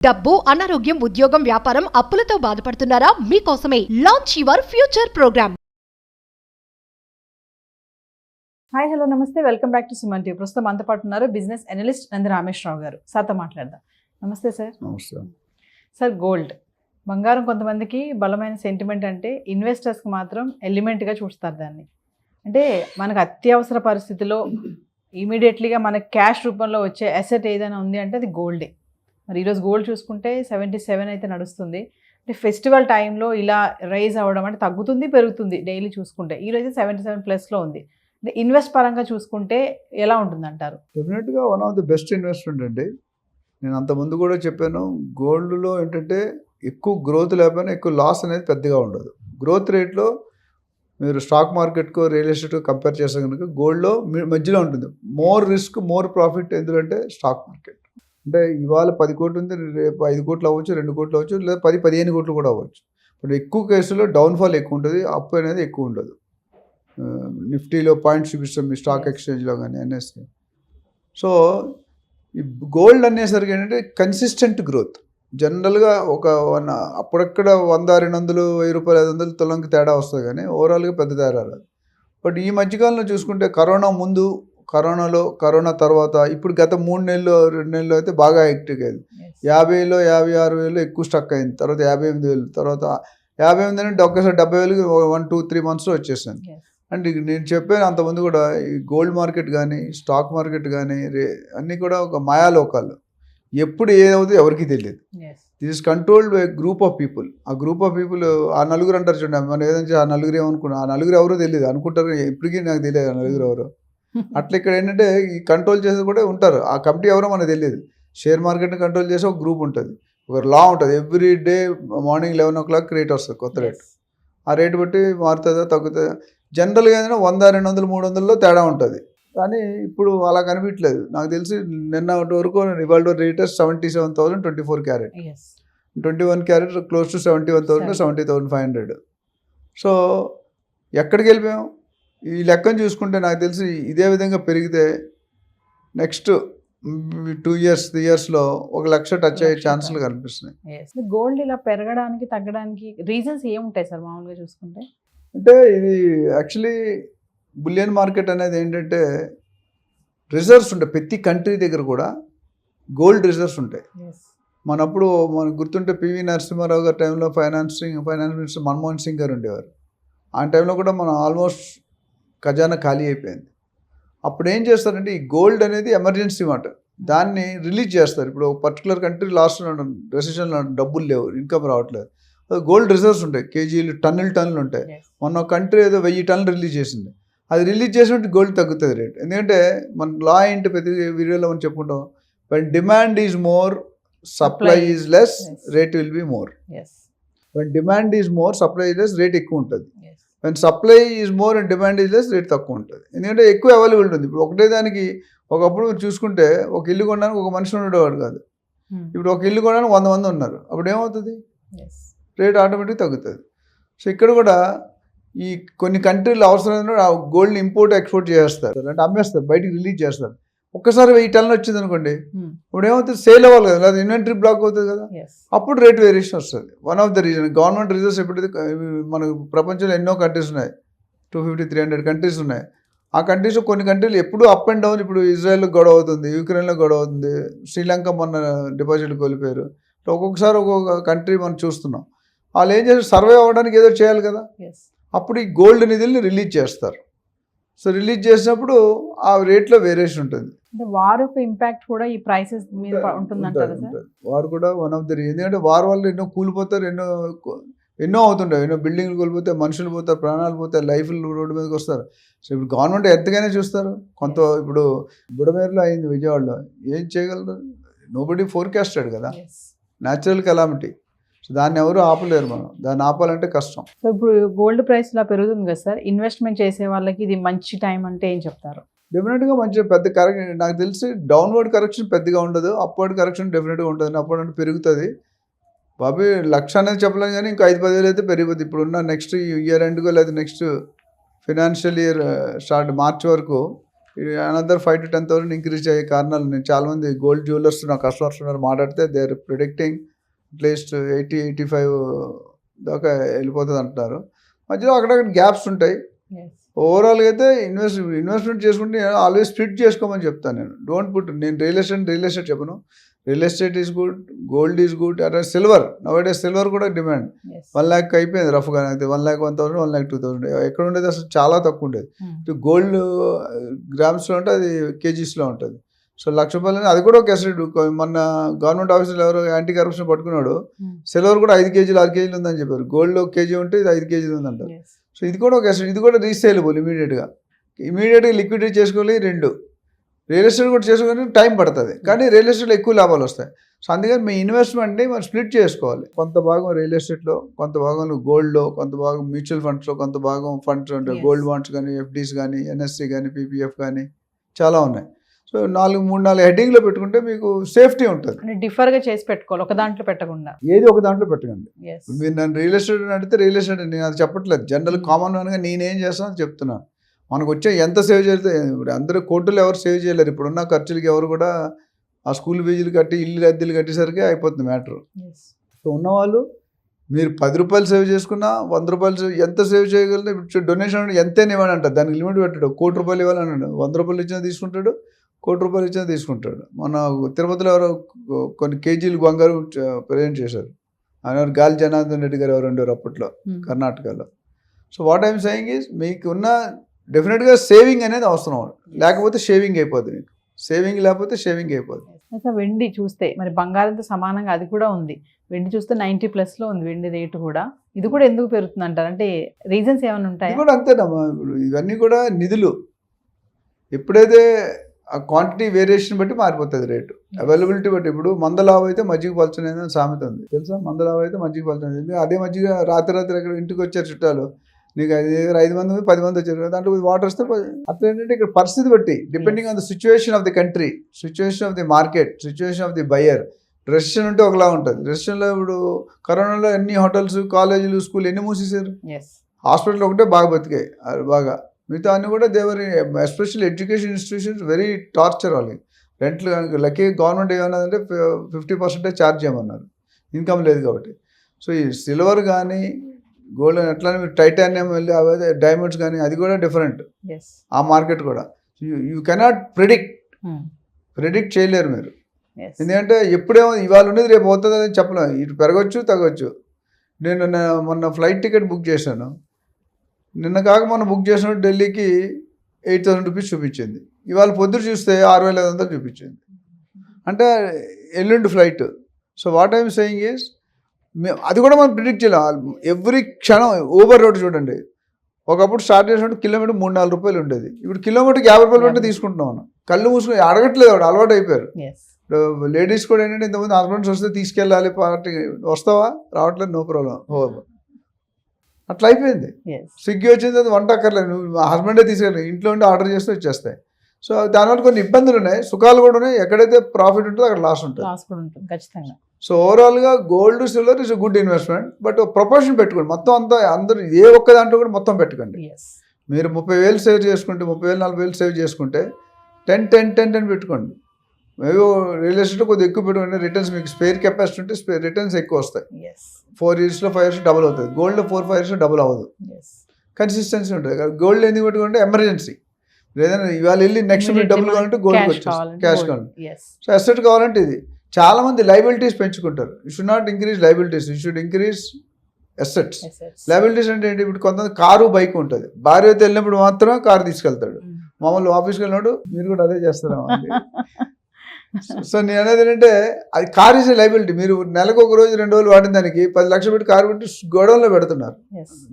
డబ్బు, అనారోగ్యం, ఉద్యోగం, వ్యాపారం, అప్పులతో బాధపడుతున్నారా? మీకోసమే launch your future program. Hi hello నమస్తే, welcome back to Suman TV. ప్రస్తుతం మనతో పాటు ఉన్నారు బిజినెస్ అనలిస్ట్ నంది రామేశ్వర్ గారు. సార్తో మాట్లాడదాం. నమస్తే సార్. నమస్తే సార్, గోల్డ్ బంగారం కొంతమందికి బలమైన సెంటిమెంట్, అంటే ఇన్వెస్టర్స్కి మాత్రం ఎలిమెంట్గా చూస్తారు దాన్ని. అంటే మనకు అత్యవసర పరిస్థితిలో ఇమీడియట్లీగా మనకి క్యాష్ రూపంలో వచ్చే అసెట్ ఏదైనా ఉంది అంటే అది గోల్డే. మరి ఈరోజు గోల్డ్ చూసుకుంటే 77 అయితే నడుస్తుంది. అంటే ఫెస్టివల్ టైంలో ఇలా రైజ్ అవ్వడం అంటే తగ్గుతుంది పెరుగుతుంది డైలీ చూసుకుంటే. ఈరోజు 77+ ఉంది. అంటే ఇన్వెస్ట్ పరంగా చూసుకుంటే ఎలా ఉంటుందంటారు? డెఫినెట్గా one of the best investment అండి. నేను అంతకుముందు కూడా చెప్పాను, గోల్డ్లో ఏంటంటే ఎక్కువ గ్రోత్ లేకపోయినా ఎక్కువ లాస్ అనేది పెద్దగా ఉండదు. గ్రోత్ రేట్లో మీరు స్టాక్ మార్కెట్కో రియల్ ఎస్టేట్కో కంపేర్ చేస్తే కనుక గోల్డ్లో మధ్యలో ఉంటుంది. మోర్ రిస్క్ మోర్ ప్రాఫిట్ ఎందుకంటే స్టాక్ మార్కెట్. అంటే ఇవాళ 10 కోట్లు ఉంది, రేపు 5 కోట్లు అవ్వచ్చు, 2 కోట్లు అవ్వచ్చు, లేదా 10-15 కోట్లు కూడా అవ్వచ్చు. ఇప్పుడు ఎక్కువ కేసులో డౌన్ఫాల్ ఎక్కువ ఉంటుంది, అప్ అనేది ఎక్కువ ఉండదు. నిఫ్టీలో పాయింట్స్ చూపిస్తాం మీ స్టాక్ ఎక్స్చేంజ్లో కానీ ఎన్ఎస్సి. సో ఈ గోల్డ్ అనేసరికి ఏంటంటే కన్సిస్టెంట్ గ్రోత్. జనరల్గా అప్పుడక్కడ 100, 200, 1000 రూపాయలు, 500 తులంకి తేడా వస్తుంది కానీ ఓవరాల్గా పెద్ద తేడా రాదు. బట్ ఈ మధ్యకాలంలో చూసుకుంటే కరోనా ముందు, కరోనా తర్వాత, ఇప్పుడు గత 3 నెలలు 2 నెలలు అయితే బాగా యాక్టివ్ అయింది. 50,000, 56,000 ఎక్కువ స్టక్ అయింది. తర్వాత 58,000, తర్వాత 58 అంటే ఒకేసారి 70,000 1, 2, 3 మంత్స్లో వచ్చేసాను. అంటే నేను చెప్పాను అంతకుముందు కూడా, ఈ గోల్డ్ మార్కెట్ కానీ స్టాక్ మార్కెట్ కానీ అన్నీ కూడా ఒక మాయాలోకాలు. ఎప్పుడు ఏదవుతుందో ఎవరికి తెలియదు. This is controlled by group of people. ఆ గ్రూప్ ఆఫ్ పీపుల్, ఆ నలుగురు అంటారు చూడండి, మనం ఏదంటే ఆ నలుగురు ఏమనుకున్నాం, ఆ నలుగురు ఎవరో తెలియదు అనుకుంటారు. ఇప్పటికీ నాకు తెలియదు ఆ నలుగురు ఎవరో. అట్లా ఇక్కడ ఏంటంటే ఈ కంట్రోల్ చేసేది కూడా ఉంటారు. ఆ కమిటీ ఎవరో మనకు తెలియదు. షేర్ మార్కెట్ని కంట్రోల్ చేసే ఒక గ్రూప్ ఉంటుంది, ఒక లా ఉంటుంది. Every day morning 11 o'clock rate వస్తుంది, కొత్త రేట్. ఆ రేటు బట్టి మారుతుందా తగ్గుతుందా. జనరల్గా ఏదైనా 100, 200, 300లో తేడా ఉంటుంది. కానీ ఇప్పుడు అలా కనిపించలేదు. నాకు తెలిసి నిన్న వరకు ఇవాళ rate 77,000 24 carrot, 21 carrot close to 71,000, 70,500. So ఎక్కడికి వెళ్ళిపోయాం? ఈ లెక్కను చూసుకుంటే నాకు తెలిసి ఇదే విధంగా పెరిగితే నెక్స్ట్ 2 years 3 yearsలో 1,00,000 టచ్ అయ్యే ఛాన్సులు కనిపిస్తున్నాయి. గోల్డ్ ఇలా పెరగడానికి తగ్గడానికి రీజన్స్ ఏముంటాయి సార్ మామూలుగా చూసుకుంటే? అంటే ఇది యాక్చువల్లీ బులియన్ మార్కెట్ అనేది ఏంటంటే రిజర్వ్స్ ఉంటాయి. ప్రతి కంట్రీ దగ్గర కూడా గోల్డ్ రిజర్వ్స్ ఉంటాయి. మనకు గుర్తుంటే పివి నరసింహారావు గారి టైంలో ఫైనాన్స్ మినిస్టర్ మన్మోహన్ సింగ్ గారు ఉండేవారు. ఆ టైంలో కూడా మనం ఆల్మోస్ట్ ఖజానా ఖాళీ అయిపోయింది. అప్పుడు ఏం చేస్తారంటే ఈ గోల్డ్ అనేది ఎమర్జెన్సీ మాట, దాన్ని రిలీజ్ చేస్తారు. ఇప్పుడు ఒక పర్టికులర్ కంట్రీ లాస్ట్ రెసిషన్లో డబ్బులు లేవు, ఇన్కమ్ రావట్లేదు, గోల్డ్ రిజర్వ్స్ ఉంటాయి, కేజీలు టన్నులు ఉంటాయి. మొన్న కంట్రీ ఏదో 1000 టన్నులు రిలీజ్ చేసింది. అది రిలీజ్ చేసినట్టు గోల్డ్ తగ్గుతుంది రేట్. ఎందుకంటే మన లా ఏంటి, ప్రతి వీడియోలో మనం చెప్పుకుంటాం, when demand is more supply is less rate will be more. When demand is more supply is less rate ఎక్కువ ఉంటుంది. When supply is more and demand is less rate తక్కువ ఉంటుంది. ఎందుకంటే ఎక్కువ అవైలబుల్ ఉంటుంది. ఇప్పుడు ఒకటే దానికి ఒకప్పుడు చూసుకుంటే ఒక ఇల్లు కొనడానికి ఒక మనిషి ఉండేవాడు కాదు. ఇప్పుడు ఒక ఇల్లు కొనడానికి 100 మంది ఉన్నారు. అప్పుడు ఏమవుతుంది? రేట్ ఆటోమేటిక్గా తగ్గుతుంది. సో ఇక్కడ కూడా ఈ కొన్ని కంట్రీలు అవసరమైన గోల్డ్ని ఇంపోర్ట్ ఎక్స్పోర్ట్ చేస్తారు, అంటే అమ్మేస్తారు, బయటికి రిలీజ్ చేస్తారు. ఒక్కసారి 1000 టన్నులు వచ్చింది అనుకోండి, ఇప్పుడు ఏమవుతుంది? సేల్ అవ్వాలి కదా, లేదా ఇన్వెంటరీ బ్లాక్ అవుతుంది కదా, అప్పుడు రేట్ వేరియేషన్ వస్తుంది. One of the reason government reserves ఎప్పుడైతే మనకు ప్రపంచంలో ఎన్నో కంట్రీస్ ఉన్నాయి, 250-300 కంట్రీస్ ఉన్నాయి. ఆ కంట్రీస్లో కొన్ని కంట్రీలు ఎప్పుడు అప్ అండ్ డౌన్. ఇప్పుడు ఇజ్రాయెల్లో గొడవ అవుతుంది, యూక్రెయిన్లో గొడవ అవుతుంది, శ్రీలంక మొన్న డిపాజిట్లు కోల్పోయారు. ఒక్కొక్కసారి ఒక్కొక్క కంట్రీ మనం చూస్తున్నాం. వాళ్ళు ఏం చేస్తారు? సర్వే అవ్వడానికి ఏదో చేయాలి కదా, అప్పుడు ఈ గోల్డ్ నిధుల్ని రిలీజ్ చేస్తారు. సో రిలీజ్ చేసినప్పుడు ఆ రేట్లో వేరియేషన్ ఉంటుంది. వార్ యొక్క ఇంపాక్ట్ కూడా ఈ ప్రైసెస్ మీద ఉంటుందంటారు. వార్ కూడా వన్ ఆఫ్ ద రీజన్. ఎందుకంటే వార్ వల్ల ఎన్నో కూలిపోతారు, ఎన్నో అవుతుంటాయి. ఎన్నో బిల్డింగ్లు కూలిపోతాయి, మనుషులు పోతారు, ప్రాణాలు పోతాయి, లైఫ్లు రోడ్డు మీదకి వస్తారు. సో ఇప్పుడు గవర్నమెంట్ ఎంతగానే చూస్తారు. ఇప్పుడు బుడమేరులో అయింది, విజయవాడలో. ఏం చేయగలరు? నోబడీ ఫోర్కాస్టెడ్ కదా, న్యాచురల్ కెలామిటీ. సో దాన్ని ఎవరు ఆపలేరు. మనం దాన్ని ఆపాలంటే కష్టం. సో ఇప్పుడు గోల్డ్ ప్రైస్ ఇలా పెరుగుతుంది కదా సార్, ఇన్వెస్ట్మెంట్ చేసే వాళ్ళకి ఇది మంచి టైం అంటే ఏం చెప్తారు? డెఫినెట్గా మంచి పెద్ద కరెక్షన్. నాకు తెలిసి డౌన్వర్డ్ కరెక్షన్ పెద్దగా ఉండదు, అప్వర్డ్ కరెక్షన్ డెఫినెట్గా ఉంటుంది. అప్వర్డ్ అంటే పెరుగుతుంది. బాబీ 1,00,000 అనేది చెప్పలేం కానీ ఇంకా 5-10 వేలు అయితే పెరిగిపోతుంది. ఇప్పుడున్న నెక్స్ట్ ఇయర్ ఎండ్కో లేదా next financial year start March వరకు అనదర్ 5 to 10,000 ఇంక్రీజ్ అయ్యే కారణాలు నేను చాలామంది గోల్డ్ జ్యువెలర్స్ నా కస్టమర్స్ ఉన్నారు మాట్లాడితే దే ఆర్ ప్రిడిక్టింగ్ అట్లీస్ట్ 80-85 దాకా వెళ్ళిపోతుంది అంటున్నారు. మధ్యలో అక్కడక్కడ గ్యాప్స్ ఉంటాయి. ఓవరాల్గా అయితే ఇన్వెస్ట్మెంట్ చేసుకుంటే ఆల్వేస్ స్ప్లిట్ చేసుకోమని చెప్తాను నేను. డోంట్ పుట్ నేను రియల్ ఎస్టేట్ చెప్పను. Real estate is good, gold is good, అట్లా సిల్వర్ నవడే సిల్వర్ కూడా డిమాండ్ 1 lakh అయిపోయింది రఫ్గా అయితే 1 lakh 1,000 1 lakh 2,000 ఎక్కడ ఉండేది అసలు చాలా తక్కువ ఉండేది. గోల్డ్ గ్రామ్స్లో ఉంటే అది కేజీస్లో ఉంటుంది. సో ₹1,00,000 అది కూడా ఒక అసెట్. మొన్న గవర్నమెంట్ ఆఫీసులో ఎవరో యాంటీ కరప్షన్ పట్టుకున్నాడు, సిల్వర్ కూడా 5 kgs 6 kgs ఉందని చెప్పారు. గోల్డ్లో 1 kg ఉంటే ఇది 5 kgs ఉందంటారు. సో ఇది కూడా ఒక అసెట్, ఇది కూడా రీసేలబుల్ ఇమీడియట్గా లిక్విడేట్ చేసుకోవాలి. 2 రియల్ ఎస్టేట్ కూడా చేసుకుని టైం పడుతుంది, కానీ రియల్ ఎస్టేట్లో ఎక్కువ లాభాలు వస్తాయి. సో అందుకని మీ ఇన్వెస్ట్మెంట్ని మనం స్ప్లిట్ చేసుకోవాలి. కొంత భాగం రియల్ ఎస్టేట్లో, కొంత భాగం గోల్డ్లో, కొంత భాగం మ్యూచువల్ ఫండ్స్లో, కొంత భాగం ఫండ్స్ అంటే గోల్డ్ బాండ్స్ కానీ, FDs కానీ, NSC కానీ, PPF కానీ చాలా ఉన్నాయి. సో 3-4 హెడ్డింగ్లో పెట్టుకుంటే మీకు సేఫ్టీ ఉంటుంది. డిఫర్గా చేసి పెట్టుకోవాలి, ఒక దాంట్లో పెట్టకుండా. ఏది ఒక దాంట్లో పెట్టకండి. మీరు నన్ను రియల్ ఎస్టేట్ అడిగితే రియల్ ఎస్టేట్ నేను అది చెప్పట్లేదు, జనరల్ కామన్ మ్యాన్గా నేనేం చేస్తానో చెప్తున్నాను. మనకు వచ్చే ఎంత సేవ్ చేస్తే ఇప్పుడు అందరూ కోర్టులు ఎవరు సేవ్ చేయలేరు. ఇప్పుడున్న ఖర్చులకి ఎవరు కూడా ఆ స్కూల్ ఫీజులు కట్టి ఇల్లు అద్దెలు కట్టేసరికి అయిపోతుంది మ్యాటర్. సో ఉన్నవాళ్ళు మీరు ₹10 సేవ్ చేసుకున్నా ₹100 ఎంత సేవ్ చేయగలరు. ఇప్పుడు డొనేషన్ ఎంతైనా ఇవ్వని అంటారు, దానికి లిమిట్ పెట్టాడు. ₹1,00,00,000 ఇవ్వాలని అన్నాడు, ₹100 ఇచ్చినా తీసుకుంటాడు, ₹1,00,00,000 ఇచ్చినా తీసుకుంటాడు. మన తిరుపతిలో ఎవరో కొన్ని కేజీలు బంగారు ప్రజెంట్ చేశారు. ఆయన గాలి జనార్దన్ రెడ్డి గారు ఎవరు ఉండేవారు అప్పట్లో కర్ణాటకలో. So what I'm saying is మీకున్న డెఫినెట్గా సేవింగ్ అనేది అవసరం, లేకపోతే షేవింగ్ అయిపోతుంది. మీకు సేవింగ్ లేకపోతే షేవింగ్ అయిపోతుంది. వెండి చూస్తే మరి బంగారంతో సమానంగా అది కూడా ఉంది. వెండి చూస్తే 90+ ఉంది వెండి రేటు కూడా. ఇది కూడా ఎందుకు పెరుగుతుంది అంటారు, అంటే రీజన్స్ ఏమైనా ఉంటాయి? ఇది కూడా అంతేనమ్మా. ఇప్పుడు ఇవన్నీ కూడా నిధులు, ఎప్పుడైతే ఆ క్వాంటిటీ వేరియేషన్ బట్టి మారిపోతుంది రేటు, అవైలబిలిటీ బట్టి. ఇప్పుడు మందలావు అయితే మజ్జిగ పలచనేది సామెత ఉంది తెలుసా. మందలావు అయితే మజ్జిగ పలచనేది. అదే మజ్జిగ రాత్రి ఎక్కడ ఇంటికి వచ్చారు చుట్టాలు, నీకు 5 మంది 10 మంది వచ్చారు, దాంట్లో వాటర్ వస్తే అట్లా ఏంటంటే ఇక్కడ పరిస్థితి బట్టి depending on the situation of the country, situation of the market, situation of the buyer. Recession ఉంటే ఒకలా ఉంటుంది. రెసిషన్లో ఇప్పుడు కరోనాలో ఎన్ని హోటల్స్, కాలేజీలు, స్కూల్ ఎన్ని మూసేశారు. హాస్పిటల్ ఒకటే బాగా బతికాయి, అది బాగా. మిగతా అన్ని కూడా దేవరి especially education institutions very torture వాళ్ళకి. రెంట్లు లక్కీ గవర్నమెంట్ ఏమన్నదంటే 50% ఛార్జ్ చేయమన్నారు, ఇన్కమ్ లేదు కాబట్టి. సో ఈ సిల్వర్ కానీ గోల్డ్ ఎట్లా మీరు టైటానియం వెళ్ళి అవైతే డైమండ్స్ కానీ అది కూడా డిఫరెంట్. ఆ మార్కెట్ కూడా యూ కెనాట్ ప్రిడిక్ట్ చేయలేరు మీరు. ఎందుకంటే ఎప్పుడేమో ఇవాళ ఉండేది రేపు అవుతుంది అని చెప్పలేము, ఇటు పెరగచ్చు తగ్గొచ్చు. నేను మొన్న ఫ్లైట్ టికెట్ బుక్ చేశాను, నిన్న కాక మొన్న బుక్ చేసినట్టు ఢిల్లీకి ₹8,000 చూపించింది. ఇవాళ పొద్దురు చూస్తే 6,500 చూపించింది. అంటే ఎల్లుండి flight. So what I'm saying is అది కూడా మనం ప్రిడిక్ట్ చేయలేం. ఎవ్రీ క్షణం ఊబర్ రోడ్ చూడండి, ఒకప్పుడు స్టార్ట్ చేసినట్టు కిలోమీటర్ ₹3-4 ఉండేది, ఇప్పుడు కిలోమీటర్కి ₹50 పెట్టి తీసుకుంటున్నాం మనం. కళ్ళు మూసుకొని అడగట్లేదు, వాడు అలవాటు అయిపోయారు. లేడీస్ కూడా ఏంటంటే ఇంతమంది హస్బెండ్స్ వస్తే తీసుకెళ్ళాలి పార్టీ, వస్తావా రావట్లేదు, నో ప్రాబ్లం, అట్లా అయిపోయింది. స్విగ్గీ వచ్చింది, అది వంట అక్కర్లేదు, నువ్వు హస్బెండే తీసుకెళ్ళి ఇంట్లో ఉండి ఆర్డర్ చేస్తే వచ్చేస్తాయి. సో దానివల్ల కొన్ని ఇబ్బందులు ఉన్నాయి, సుఖాలు కూడా ఉన్నాయి. ఎక్కడైతే ప్రాఫిట్ ఉంటుందో అక్కడ లాస్ ఉంటుంది ఖచ్చితంగా. సో ఓవరాల్గా gold silver is good investment, but proportion పెట్టుకోండి. మొత్తం అంతా అందరూ ఏ ఒక్క దాంట్లో కూడా మొత్తం పెట్టకండి. మీరు 30,000 సేవ్ చేసుకుంటే 30,000-40,000 సేవ్ చేసుకుంటే 10 పెట్టుకోండి. మేబీ రియల్ ఎస్టేట్ కొద్దిగా ఎక్కువ పెట్టుకోండి. రిటర్న్స్ మీకు స్పేర్ కెపాసిటీ ఉంటే రిటర్న్స్ ఎక్కువ వస్తాయి. 4 yearsలో 5 years డబుల్ అవుతుంది. గోల్డ్లో 4-5 years డబుల్ అవ్వదు. కన్సిస్టెన్సీ ఉంటుంది. గోల్డ్ ఎందుకు పెట్టుకుంటే ఎమర్జెన్సీ, లేదంటే ఇవాళ వెళ్ళి నెక్స్ట్ వీక్ డబ్బులు కావాలంటే గోల్డ్కి వచ్చేసి క్యాష్ కావాలి. సో అసెట్ కావాలంటే ఇది. చాలా మంది లైబిలిటీస్ పెంచుకుంటారు. You should not increase liabilities, you should increase assets. Liabilities అంటే ఏంటి, ఇప్పుడు కొంతమంది కారు బైక్ ఉంటుంది, భార్యతో వెళ్ళినప్పుడు మాత్రమే కారు తీసుకెళ్తాడు. మామూలు ఆఫీస్కి వెళ్ళినప్పుడు మీరు కూడా అదే చేస్తారా? సో నేను అనేది ఏంటంటే అది కార్ ఇస్ లైబిలిటీ. మీరు నెలకు 1 రోజు 2 రోజులు వాడిన దానికి 10 లక్షలు పెట్టి కారు పెట్టి గోడౌన్లో పెడుతున్నారు,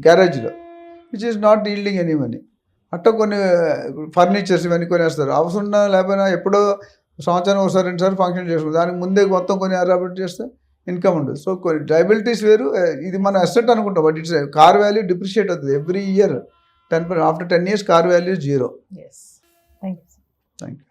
గ్యారేజ్లో, which is not yielding any money. అట్లా కొన్ని ఫర్నిచర్స్ ఇవన్నీ కొనేస్తారు. అవసరం ఉన్నా లేకపోయినా ఎప్పుడో సంవత్సరం ఒకసారి 2 సార్లు ఫంక్షన్ చేసుకుంటారు, దానికి ముందే మొత్తం కొన్ని అరాబెట్ చేస్తే ఇన్కమ్ ఉండదు. సో కొన్ని లయబిలిటీస్ వేరు, ఇది మన అసెట్ అనుకుంటాం, but it's car value depreciate అవుతుంది every year 10%. After 10 years car value 0. Thank you.